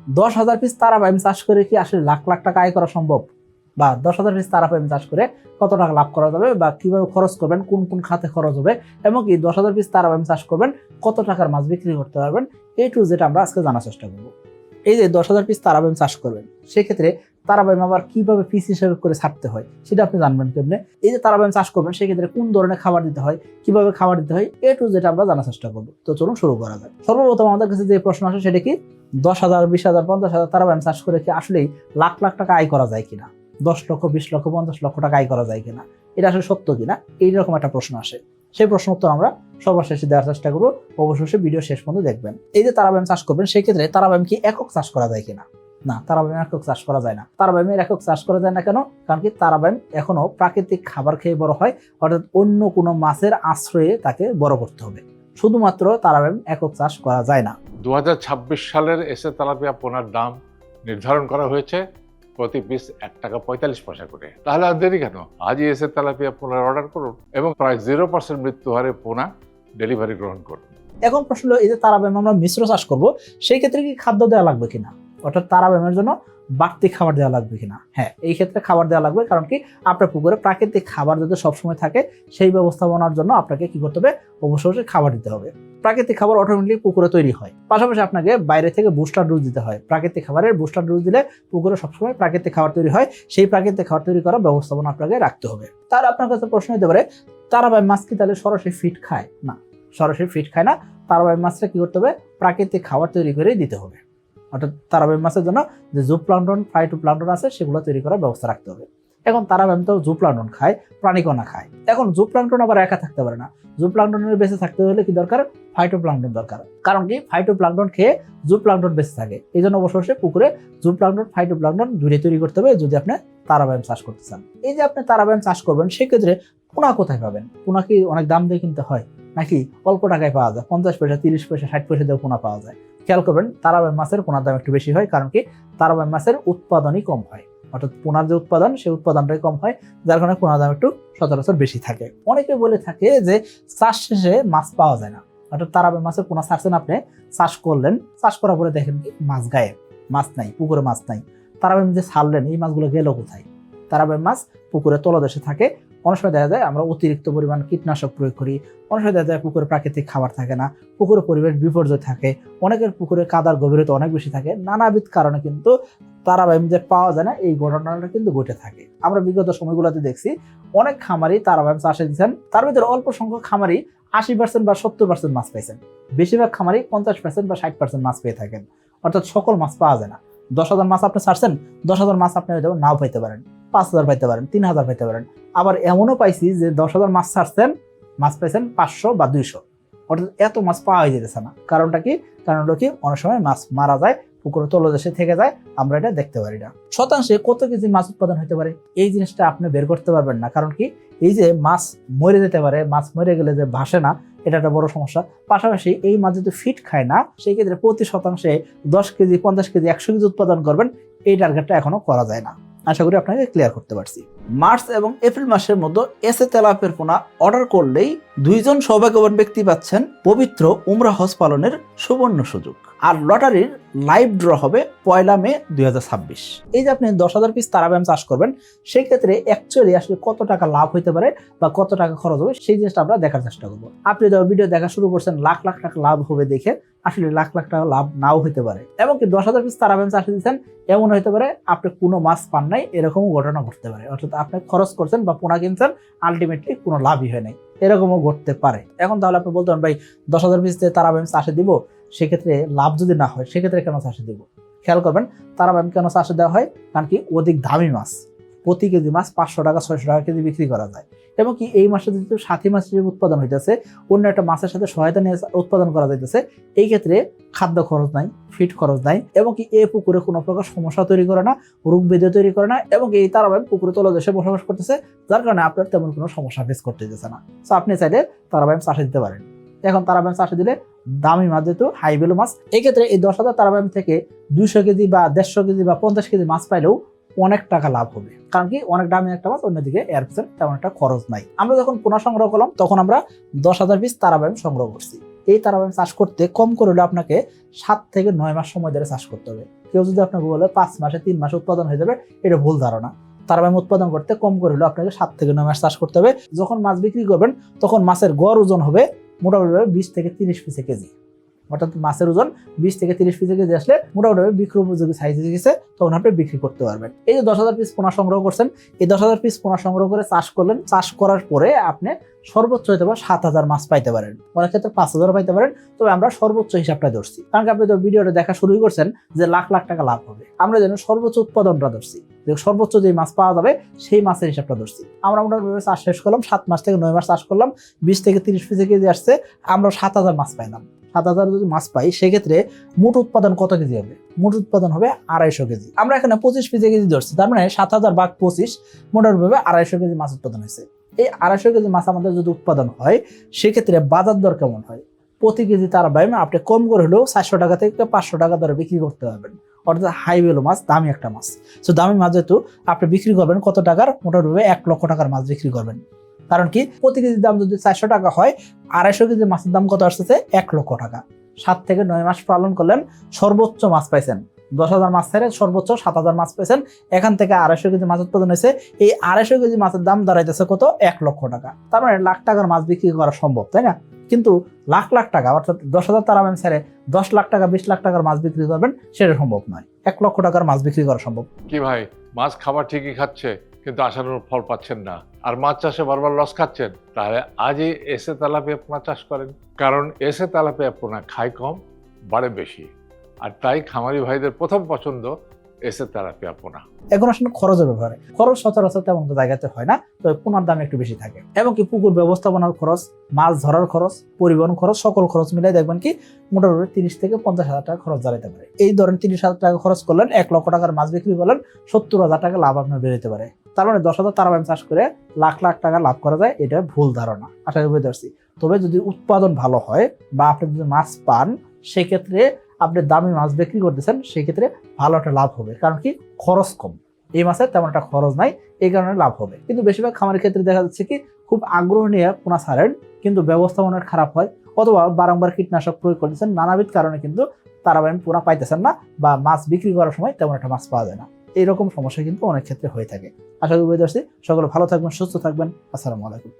10,000 piece তারাবাইম চাষ করে কি আসলে লাখ লাখ টাকা আয় করা সম্ভব? বা 10,000 পিস তারাবাইম চাষ করে কত টাকা লাভ করা যাবে, বা কিভাবে খরচ করবেন, কোন কোন খাতে খরচ হবে, এবং কি 10,000 পিস তারাবাইম চাষ করবেন কত টাকার মাছ বিক্রি করতে পারবেন, এই টু যেটা আমরা আজকে জানার চেষ্টা করব। এই যে 10,000 পিস তারাবাইম চাষ করবেন, সেক্ষেত্রে তারাবাইম আবার কিভাবে পিস হিসেবে করে ছাড়তে হয় সেটা আপনি জানবেন কেমনে। এই যে তারাবাইম চাষ করবেন সেক্ষেত্রে কোন ধরনের খাবার দিতে হয়, কিভাবে খাবার দিতে হয়, এ টু যেটা আমরা জানার চেষ্টা করবো। তো চলুন শুরু করা যাক। সর্বপ্রথম আমাদের কাছে যে প্রশ্ন আসে সেটা কি, 10,000, 20,000, 50,000 তারাবাইম চাষ করে কি আসলেই লাখ লাখ টাকা আয় করা যায় কিনা, 10 লক্ষ, 20 লক্ষ, 50 লক্ষ টাকা আয় করা যায় কিনা, এটা আসলে সত্য কিনা, এইরকম একটা প্রশ্ন আসে। সেই প্রশ্ন উত্তর আমরা সবার শেষে দেওয়ার চেষ্টা করবো, অবশ্যই ভিডিও শেষ পর্যন্ত দেখবেন। এই যে তারাবাইম চাষ করবেন সেক্ষেত্রে তারাবাইম কি একক চাষ করা যায় কিনা? না, তারাবাইম একক চাষ করা যায় না। তারাবাইমের একক চাষ করা যায় না কেন? কারণ কি তারাবাইম এখনো প্রাকৃতিক খাবার খেয়ে বড় হয়, অর্থাৎ অন্য কোনো মাছের আশ্রয়ে তাকে বড় করতে হবে। শুধুমাত্র তারাবাইম একক চাষ করা যায় না। 2026 সালের এসে তেলাপিয়া পোনার দাম নির্ধারণ করা হয়েছে প্রতি পিস 1 টাকা 45 পয়সা করে। তাহলে আর দেরি কেন? আজই এসে তেলাপিয়া পোনার অর্ডার করুন এবং প্রায় 0% মৃত্যু হারে পোনা ডেলিভারি গ্রহণ করুন। এখন প্রশ্ন হলো, এই যে তারাবাইম আমরা মিশ্র চাষ করব, সেই ক্ষেত্রে কি খাদ্য দেওয়া লাগবে কিনা, অর্থাৎ তারাবাইমের জন্য বাড়তি খাবার দেওয়া লাগবে কিনা? হ্যাঁ, এই ক্ষেত্রে খাবার দেওয়া লাগবে। কারণ কি, আপনার পুকুরে প্রাকৃতিক খাবার যাতে সবসময় থাকে সেই ব্যবস্থাপনার জন্য আপনাকে কি করতে হবে, অবশ্যই খাবার দিতে হবে। প্রাকৃতিক খাবার অটোমেটিক পুকুরে তৈরি হয়, পাশাপাশি আপনাকে বাইরে থেকে বুস্টার ডোজ দিতে হয়। প্রাকৃতিক খাবারের বুস্টার ডোজ দিলে পুকুরে সবসময় প্রাকৃতিক খাবার তৈরি হয়, সেই প্রাকৃতিক খাবার তৈরি করার ব্যবস্থাপনা আপনাকে রাখতে হবে। তার আপনার কাছে প্রশ্ন হতে পারে, তারাবাইম মাছ কি তাহলে সরাসরি ফিড খায়? না, সরাসরি ফিড খায় না। তারাবাইম মাছটা কি করতে হবে, প্রাকৃতিক খাবার তৈরি করে দিতে হবে। অর্থাৎ তারাবাইম মাছের জন্য যে জুপ্লাঙ্কটন, ফাইটোপ্লাঙ্কটন আছে সেগুলো তৈরি করার ব্যবস্থা রাখতে হবে। এখন তারাবাইম তো জুপ্লাঙ্কটন খায়, প্রাণীকণা খায়। এখন জুপ্লাঙ্কটন আবার একা থাকতে পারে না, জুপ্লাঙ্কটনের বেঁচে থাকতে হলে কি দরকার, ফাইটোপ্লাঙ্কটন দরকার। কারণ কি, ফাইটোপ্লাঙ্কটন খেয়ে জুপ্লাঙ্কটন বেঁচে থাকে। এই জন্য অবশ্যই পুকুরে জুপ্লাঙ্কটন, ফাইটোপ্লাঙ্কটন দুইটাই তৈরি করতে হবে যদি আপনি তারাবাইম চাষ করতে চান। এই যে আপনি তারাবাইম চাষ করবেন সেক্ষেত্রে পোনা কোথায় পাবেন? পোনা কি অনেক দাম দিয়ে কিনতে হয় নাকি অল্প টাকায় পাওয়া যায়? 50 পয়সা, 30 পয়সা, 60 পয়সা দিয়ে পোনা পাওয়া যায়। খেয়াল করবেন, তারাবাইম মাছের পোনার দাম একটু বেশি হয়। কারণ কি, তারাবাইম মাছের উৎপাদনই কম হয়, অর্থাৎ পোনার যে উৎপাদন সেই উৎপাদনটাই কম হয়, যার কারণে পোনার দাম একটু সচরাচর বেশি থাকে। অনেকে বলে থাকে যে চাষ শেষে মাছ পাওয়া যায় না, অর্থাৎ তারাবাইম মাছের পোনা ছাড়ছেন আপনি, চাষ করলেন, চাষ করার পরে দেখেন কি মাছ গায়েব, মাছ নাই, পুকুরে মাছ নাই। তারাবাইম যে ছাড়লেন এই মাছগুলো গেল কোথায়? তারাবাইম মাছ পুকুরে তলদেশে থাকে। অনেক সময় দেখা যায় আমরা অতিরিক্ত পরিমাণ কীটনাশক প্রয়োগ করি, অনেক সময় দেখা যায় পুকুরে প্রাকৃতিক খাবার থাকে না, পুকুরে পরিবেশ বিপর্যয় থাকে, অনেকের পুকুরে কাদার গভীরতা অনেক বেশি থাকে। নানাবিধ কারণে কিন্তু তারাবাইম যে পাওয়া যায় না, এই ঘটনাটা কিন্তু ঘটে থাকে। আমরা বিগত সময়গুলোতে দেখছি অনেক খামারি তারাবাইম চাষে দিচ্ছেন, তার ভিতরে অল্প সংখ্যক খামারি 80% বা 70% মাছ পাইছেন, বেশিরভাগ খামারি 50% বা 60% মাছ পেয়ে থাকেন। অর্থাৎ সকল মাছ পাওয়া যায় না। 10,000 মাছ আপনি ছাড়ছেন, 10,000 মাছ আপনি হয়তো নাও পাইতে পারেন, 5,000 পাইতে পারেন, 3,000 পাইতে পারেন। আবার এমনও পাইছি যে 10,000 মাছ ছাড়ছেন, মাছ পাইছেন 500 বা 200। অর্থাৎ এত মাছ পাওয়া যেতেছে না। কারণটা কি? কারণটা কি, অনেক সময় মাছ মারা যায়, পুকুরে তলদেশে থেকে যায়, আমরা এটা দেখতে পারি না। শতাংশে কত কেজি মাছ উৎপাদন হতে পারে এই জিনিসটা আপনি বের করতে পারবেন না। কারণ কি, এই যে মাছ মরে যেতে পারে, মাছ মরে গেলে যে ভাসে না, এটা একটা বড় সমস্যা। পাশাপাশি এই মাছ যদি ফিট খায় না, সেই ক্ষেত্রে প্রতি শতাংশে 10 কেজি, 50 কেজি, 100 কেজি উৎপাদন করবেন, এই টার্গেটটা এখনো করা যায় না। আশা করি আপনাকে ক্লিয়ার করতে পারছি। মার্চ এবং এপ্রিল মাসের মধ্যে এসে তেলাপিয়ার পোনা অর্ডার করলেই 2 জন সৌভাগ্যবান ব্যক্তি পাচ্ছেন পবিত্র উমরা হজ পালনের সুবর্ণ সুযোগ। আর লটারির লাইভ ড্র হবে 1 মে 2026। এই যে আপনি 10,000 পিস তারাবাইম চাষ করবেন, সেই ক্ষেত্রে অ্যাকচুয়ালি আসলে কত টাকা লাভ হইতে পারে বা কত টাকা খরচ হবে সেই জিনিসটা আমরা দেখার চেষ্টা করবো। আপনি যখন ভিডিও দেখা শুরু করছেন লাখ লাখ টাকা লাভ হবে দেখে, আসলে লাখ লাখ টাকা লাভ নাও হইতে পারে। এবং কি 10,000 পিস তারাবাইম চাষে দিচ্ছেন, এমন হইতে পারে আপনি কোনো মাছ পান নাই, এরকমও ঘটনা ঘটতে পারে। অর্থাৎ আপনি খরচ করছেন বা পোনা কিনছেন, আলটিমেটলি কোনো লাভই হয় নাই, এরকমও ঘটতে পারে। এখন তাহলে আপনি বলতে পারেন, ভাই 10,000 পিস তারাবাইম চাষে দিব, সেক্ষেত্রে লাভ যদি না হয় সেক্ষেত্রে কেন চাষে দিব? খেয়াল করবেন, তারাবাইম কেন চাষে দেওয়া হয়? কারণ কি, অধিক দামি মাছ, প্রতি কেজি মাছ 500 টাকা 600 টাকা কেজি বিক্রি করা যায়। এবং কি, এই মাসে যেহেতু সাথী মাছের উৎপাদন হইতেছে, অন্য একটা মাছের সাথে সহায়তা নিয়ে উৎপাদন করা যাইতেছে, এই ক্ষেত্রে খাদ্য খরচ নাই, ফিড খরচ নাই, এবং কি এই পুকুরে কোনো প্রকার সমস্যা তৈরি করে না, রোগ ব্যাধি তৈরি করে না, এবং এই তারাবাইম পুকুরে তলদেশে বসবাস করতেছে, যার কারণে আপনার তেমন কোনো সমস্যা ফেস করতে দিতেছে না। তো আপনি চাইলে তারাবাইম চাষে দিতে পারেন। এখন তারাবাইম চাষে দিলে দামি মাছ, যেহেতু হাই ভ্যালু মাছ, এই ক্ষেত্রে এই 10,000 তারাবাইম থেকে 200 কেজি বা 150 কেজি বা 50 কেজি মাছ পাইলেও অনেক টাকা লাভ হবে। কারণ কি, অনেক দামি একটা মাছ, অন্যদিকে এর পিছনে তেমন একটা খরচ নাই। আমরা যখন পোনা সংগ্রহ করলাম তখন আমরা 10,000 পিস তারাবাইম সংগ্রহ করছি। এই তারাবাইম চাষ করতে কম করে হলে আপনাকে 7 থেকে 9 মাস সময় ধরে চাষ করতে হবে। কেউ যদি আপনাকে বলে 5 মাসে 3 মাসে উৎপাদন হয়ে যাবে, এটা ভুল ধারণা। তারাবাইম উৎপাদন করতে কম করে হলেও আপনাকে 7 থেকে 9 মাস চাষ করতে হবে। যখন মাছ বিক্রি করবেন তখন মাছের গড় ওজন হবে মোটামুটি 20 থেকে 30 পিসে কেজি। অর্থাৎ মাছের ওজন 20 থেকে 30 পিসে কেজি আসলে মোটামুটি বিক্রি উপযোগী সাইজ হয়ে গেছে, তখন আপনি বিক্রি করতে পারবেন। এই যে 10,000 পিস পোনা সংগ্রহ করছেন, এই 10,000 পিস পোনা সংগ্রহ করে চাষ করলেন। চাষ করার পরে আপনি সর্বোচ্চ হয়তো 7,000 মাছ পাইতে পারেন, অনেক ক্ষেত্রে 5,000 পাইতে পারেন। তবে আমরা সর্বোচ্চ হিসাবটা ধরছি, কারণ আপনি তো ভিডিওটা দেখা শুরুই করছেন যে লাখ লাখ টাকা লাভ হবে। আমরা যেন সর্বোচ্চ উৎপাদনটা ধরছি, যে সর্বোচ্চ যে মাছ পাওয়া যাবে সেই মাছের হিসাবটা ধরছি। আমরা মোটামুটি চাষ শেষ করলাম, 7 মাস থেকে 9 মাস চাষ করলাম, 20 থেকে 30 পিসে কেজি আসছে, আমরা 7,000 মাছ পাইলাম। 7,000 যদি মাছ পাই সেক্ষেত্রে মোট উৎপাদন কত কেজি হবে? মোট উৎপাদন হবে 250 কেজি। আমরা এখানে 25 পিসে কেজি ধরছি, তার মানে 7,000 ভাগ 25 মোটামুটি 250 কেজি মাছ উৎপাদন হয়েছে। এই 250 কেজি মাছ আমাদের যদি উৎপাদন হয় সেক্ষেত্রে বাজার দর কেমন হয়? প্রতি কেজি তারাবাইম আপনি কম করে হলেও 400 টাকা থেকে 500 টাকা দরে বিক্রি করতে পারবেন। অর্থাৎ হাই ভ্যালু মাছ, দামি একটা মাছ। তো দামি মাছ যেহেতু আপনি বিক্রি করবেন কত টাকার? মোটামুটি 1 লক্ষ টাকার মাছ বিক্রি করবেন। কারণ কি, প্রতি কেজির দাম যদি 400 টাকা হয়, 250 কেজি মাছের দাম কত আসছে? 1 লক্ষ টাকা। 7 থেকে 9 মাস পালন করলেন, সর্বোচ্চ মাছ পাইছেন 10,000 মাছ ছেড়ে সর্বোচ্চ 7,000 মাছ পেয়েছেন। এখান থেকে 250 কেজি মাছ উৎপাদন হয়েছে। এই 250 কেজি মাছের দাম দাঁড়াইতেছে কত? 1 লক্ষ টাকা। তার মানে লাখ টাকার মাছ বিক্রি করা সম্ভব, তাই না? কিন্তু লাখ লাখ টাকা অর্থাৎ 10,000 তারাবাইম ছেড়ে 10 লাখ টাকা 20 লাখ টাকার মাছ বিক্রি করবেন, সেটা সম্ভব নয়। 1 লক্ষ টাকার মাছ বিক্রি করা সম্ভব। কি ভাই, মাছ খাবার ঠিকই খাচ্ছে কিন্তু আশানুরূপ ফল পাচ্ছেন না, আর মাছ চাষে বারবার লস খাচ্ছেন? তাহলে আজই এসে তেলাপিয়া পোনা চাষ করেন। কারণ এসে তেলাপিয়া পোনা খায় কম, বাড়ে বেশি, আর তাই খামারি ভাইদের প্রথম পছন্দ এসে তেলাপিয়া পোনা। এখন আসলে খরচের ব্যাপারে, খরচ সচরাচর তেমন জায়গাতে হয় না, তবে পোনার দাম একটু বেশি থাকে। এবং কি পুকুর ব্যবস্থাপনার খরচ, মাছ ধরার খরচ, পরিবহন খরচ, সকল খরচ মিলাই দেখবেন কি মোটামুটি 30 থেকে 50,000 টাকা খরচ দাঁড়াতে পারে। এই ধরেন 30,000 টাকা খরচ করলেন, 1 লক্ষ টাকার মাছ বিক্রি করলেন, 70,000 টাকা লাভ আপনার বেরোতে পারে। তার মানে 10,000 তারাবাইম চাষ করে লাখ লাখ টাকা লাভ করা যায়, এটা ভুল ধারণা, আশা করি বুঝতে পারছি। তবে যদি উৎপাদন ভালো হয় বা আপনি যদি মাছ পান, সেক্ষেত্রে আপনি দামি মাছ বিক্রি করতেছেন, সেক্ষেত্রে ভালো একটা লাভ হবে। কারণ কি, খরচ কম, এই মাছের তেমন একটা খরচ নাই, এই কারণে লাভ হবে। কিন্তু বেশিরভাগ খামারের ক্ষেত্রে দেখা যাচ্ছে কি খুব আগ্রহ নিয়ে পোনা ছাড়েন, কিন্তু ব্যবস্থাপনা খারাপ হয়, অথবা বারংবার কীটনাশক প্রয়োগ করতেছেন, নানাবিধ কারণে কিন্তু তারাবাইম পোনা পাইতেছেন না, বা মাছ বিক্রি করার সময় তেমন একটা মাছ পাওয়া যায় না। এইরকম সমস্যা কিন্তু অনেক ক্ষেত্রে হয়ে থাকে। আশা করি বুঝতে পারছি। সকলে ভালো থাকবেন, সুস্থ থাকবেন। আসসালামু আলাইকুম।